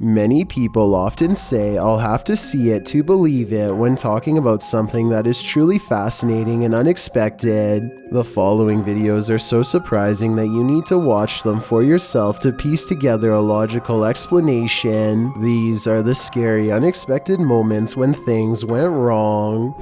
Many people often say I'll have to see it to believe it when talking about something that is truly fascinating and unexpected. The following videos are so surprising that you need to watch them for yourself to piece together a logical explanation. These are the scary, unexpected moments when things went wrong.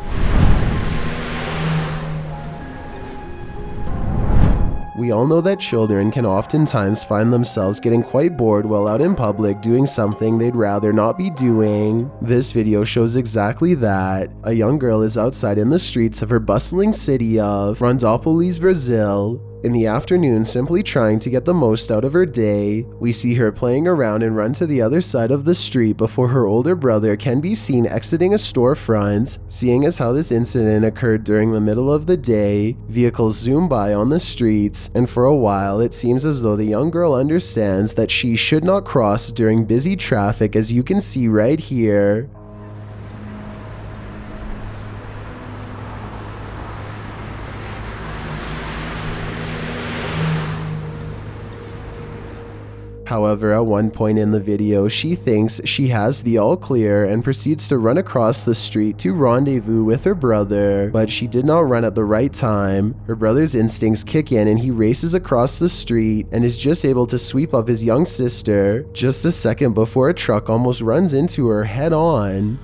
We all know that children can oftentimes find themselves getting quite bored while out in public doing something they'd rather not be doing. This video shows exactly that. A young girl is outside in the streets of her bustling city of Rondôpolis, Brazil. In the afternoon, simply trying to get the most out of her day. We see her playing around and run to the other side of the street before her older brother can be seen exiting a storefront. Seeing as how this incident occurred during the middle of the day, vehicles zoom by on the streets, and for a while it seems as though the young girl understands that she should not cross during busy traffic, as you can see right here. However, at one point in the video, she thinks she has the all clear and proceeds to run across the street to rendezvous with her brother, but she did not run at the right time. Her brother's instincts kick in and he races across the street and is just able to sweep up his young sister just a second before a truck almost runs into her head on.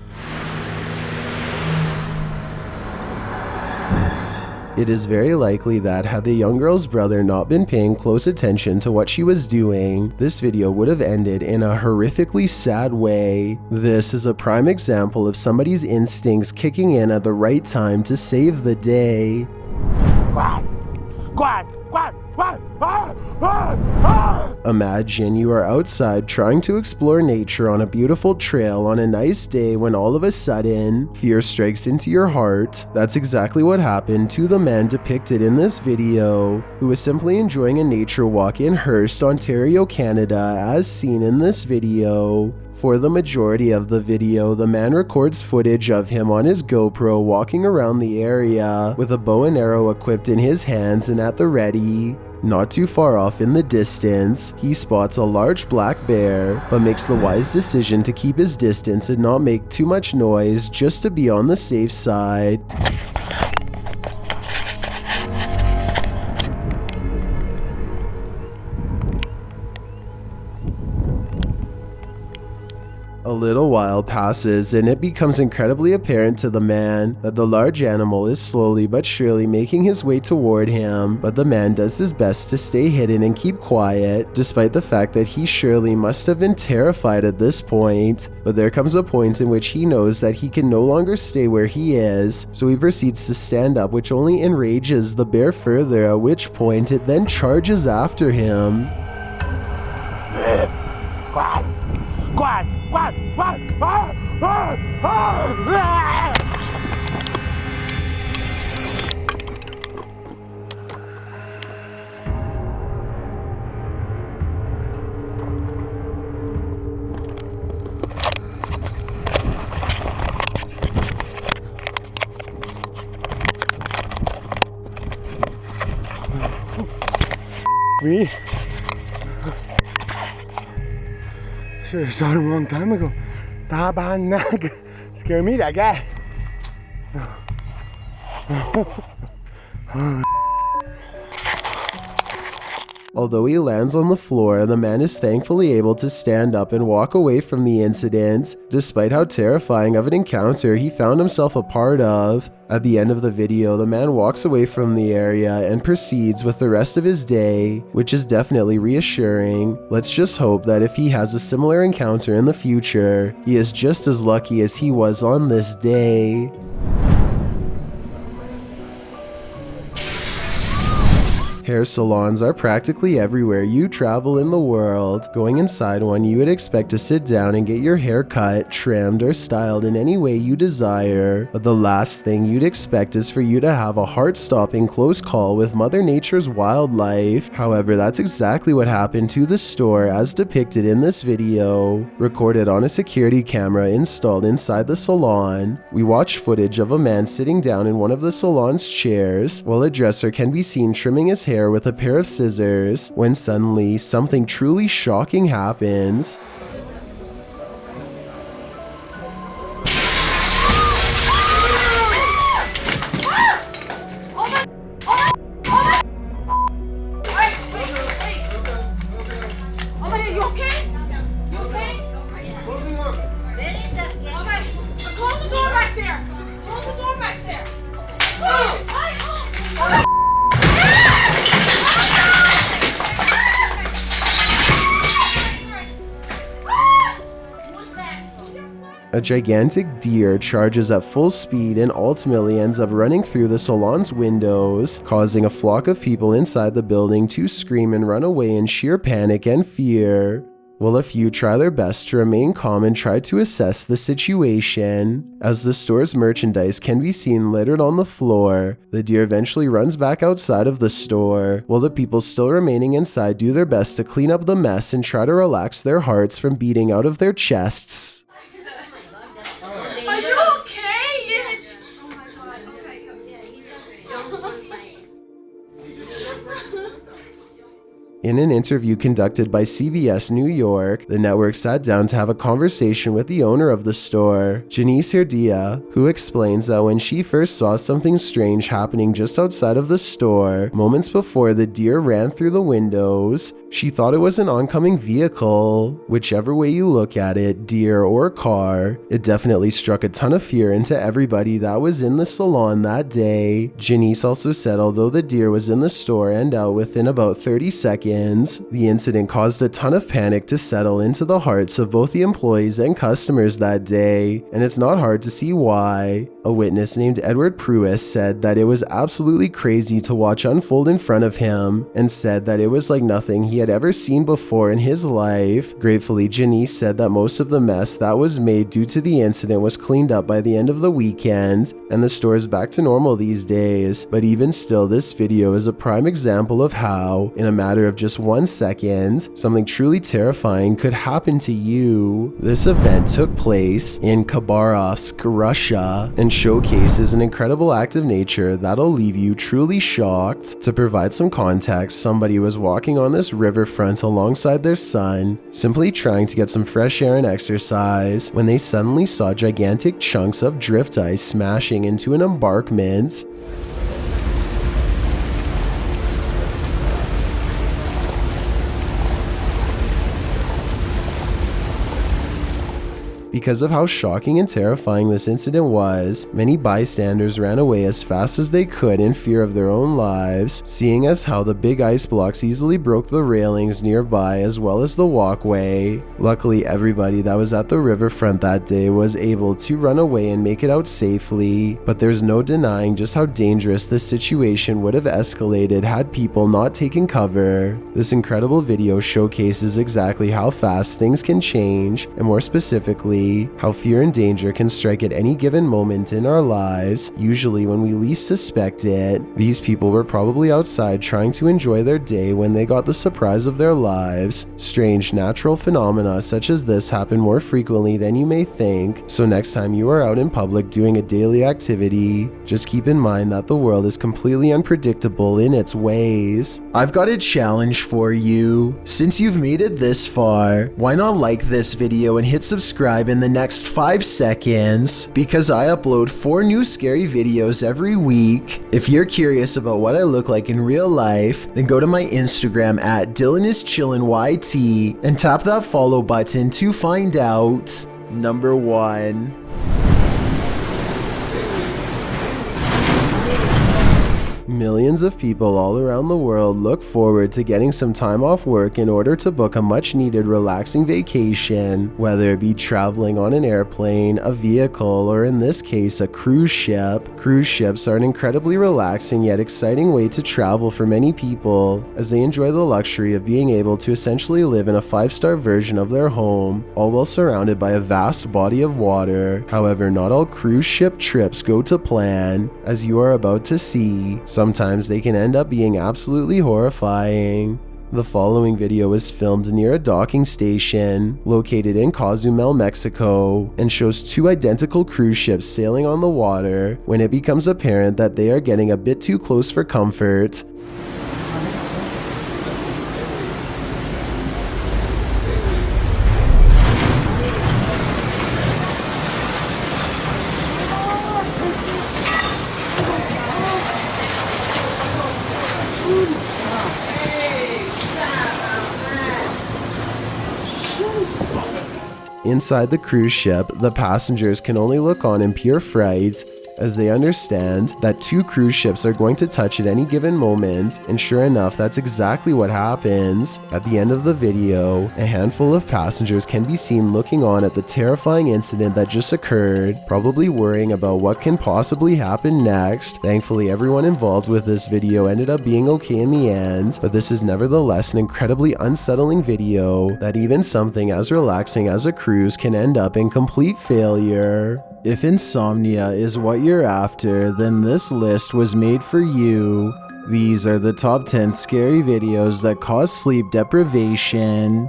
It is very likely that had the young girl's brother not been paying close attention to what she was doing, this video would have ended in a horrifically sad way. This is a prime example of somebody's instincts kicking in at the right time to save the day. Imagine you are outside trying to explore nature on a beautiful trail on a nice day when all of a sudden, fear strikes into your heart. That's exactly what happened to the man depicted in this video, who was simply enjoying a nature walk in Hearst, Ontario, Canada, as seen in this video. For the majority of the video, the man records footage of him on his GoPro walking around the area with a bow and arrow equipped in his hands and at the ready. Not too far off in the distance, he spots a large black bear, but makes the wise decision to keep his distance and not make too much noise just to be on the safe side. A little while passes and it becomes incredibly apparent to the man that the large animal is slowly but surely making his way toward him, but the man does his best to stay hidden and keep quiet, despite the fact that he surely must have been terrified at this point. But there comes a point in which he knows that he can no longer stay where he is, so he proceeds to stand up, which only enrages the bear further, at which point it then charges after him. Me? Should have shot him a long time ago. Tabanag. Scare me, that guy. Although he lands on the floor, the man is thankfully able to stand up and walk away from the incident, despite how terrifying of an encounter he found himself a part of. At the end of the video, the man walks away from the area and proceeds with the rest of his day, which is definitely reassuring. Let's just hope that if he has a similar encounter in the future, he is just as lucky as he was on this day. Hair salons are practically everywhere you travel in the world. Going inside one, you would expect to sit down and get your hair cut, trimmed, or styled in any way you desire. But the last thing you'd expect is for you to have a heart-stopping close call with Mother Nature's wildlife. However, that's exactly what happened to the store as depicted in this video. Recorded on a security camera installed inside the salon, we watch footage of a man sitting down in one of the salon's chairs, while a dresser can be seen trimming his hair with a pair of scissors, when suddenly something truly shocking happens. A gigantic deer charges at full speed and ultimately ends up running through the salon's windows, causing a flock of people inside the building to scream and run away in sheer panic and fear. While a few try their best to remain calm and try to assess the situation. As the store's merchandise can be seen littered on the floor, the deer eventually runs back outside of the store, while the people still remaining inside do their best to clean up the mess and try to relax their hearts from beating out of their chests. Are you okay? Yes. Oh my god. Okay. In an interview conducted by CBS New York, the network sat down to have a conversation with the owner of the store, Janice Herdia, who explains that when she first saw something strange happening just outside of the store, moments before the deer ran through the windows, she thought it was an oncoming vehicle. Whichever way you look at it, deer or car, it definitely struck a ton of fear into everybody that was in the salon that day. Janice also said although the deer was in the store and out within about 30 seconds, the incident caused a ton of panic to settle into the hearts of both the employees and customers that day, and it's not hard to see why. A witness named Edward Pruis said that it was absolutely crazy to watch unfold in front of him, and said that it was like nothing he had ever seen before in his life. Gratefully, Janice said that most of the mess that was made due to the incident was cleaned up by the end of the weekend, and the store is back to normal these days. But even still, this video is a prime example of how, in a matter of just 1 second, something truly terrifying could happen to you. This event took place in Khabarovsk, Russia, and showcases an incredible act of nature that'll leave you truly shocked. To provide some context, somebody was walking on this riverfront alongside their son, simply trying to get some fresh air and exercise, when they suddenly saw gigantic chunks of drift ice smashing into an embankment. Because of how shocking and terrifying this incident was, many bystanders ran away as fast as they could in fear of their own lives, seeing as how the big ice blocks easily broke the railings nearby as well as the walkway. Luckily, everybody that was at the riverfront that day was able to run away and make it out safely, but there's no denying just how dangerous this situation would have escalated had people not taken cover. This incredible video showcases exactly how fast things can change, and more specifically, how fear and danger can strike at any given moment in our lives, usually when we least suspect it. These people were probably outside trying to enjoy their day when they got the surprise of their lives. Strange natural phenomena such as this happen more frequently than you may think, so next time you are out in public doing a daily activity, just keep in mind that the world is completely unpredictable in its ways. I've got a challenge for you. Since you've made it this far, why not like this video and hit subscribe in the next 5 seconds, because I upload 4 new scary videos every week. If you're curious about what I look like in real life, then go to my Instagram at DylanIsChillinYT and tap that follow button to find out. Number 1. Millions of people all around the world look forward to getting some time off work in order to book a much-needed relaxing vacation, whether it be traveling on an airplane, a vehicle, or in this case, a cruise ship. Cruise ships are an incredibly relaxing yet exciting way to travel for many people, as they enjoy the luxury of being able to essentially live in a 5-star version of their home, all while surrounded by a vast body of water. However, not all cruise ship trips go to plan, as you are about to see. Sometimes they can end up being absolutely horrifying. The following video was filmed near a docking station located in Cozumel, Mexico, and shows 2 identical cruise ships sailing on the water when it becomes apparent that they are getting a bit too close for comfort. Inside the cruise ship, the passengers can only look on in pure fright as they understand that 2 cruise ships are going to touch at any given moment, and sure enough, that's exactly what happens. At the end of the video, a handful of passengers can be seen looking on at the terrifying incident that just occurred, probably worrying about what can possibly happen next. Thankfully, everyone involved with this video ended up being okay in the end, but this is nevertheless an incredibly unsettling video that even something as relaxing as a cruise can end up in complete failure. If insomnia is what you're after, then this list was made for you. These are the top 10 scary videos that cause sleep deprivation.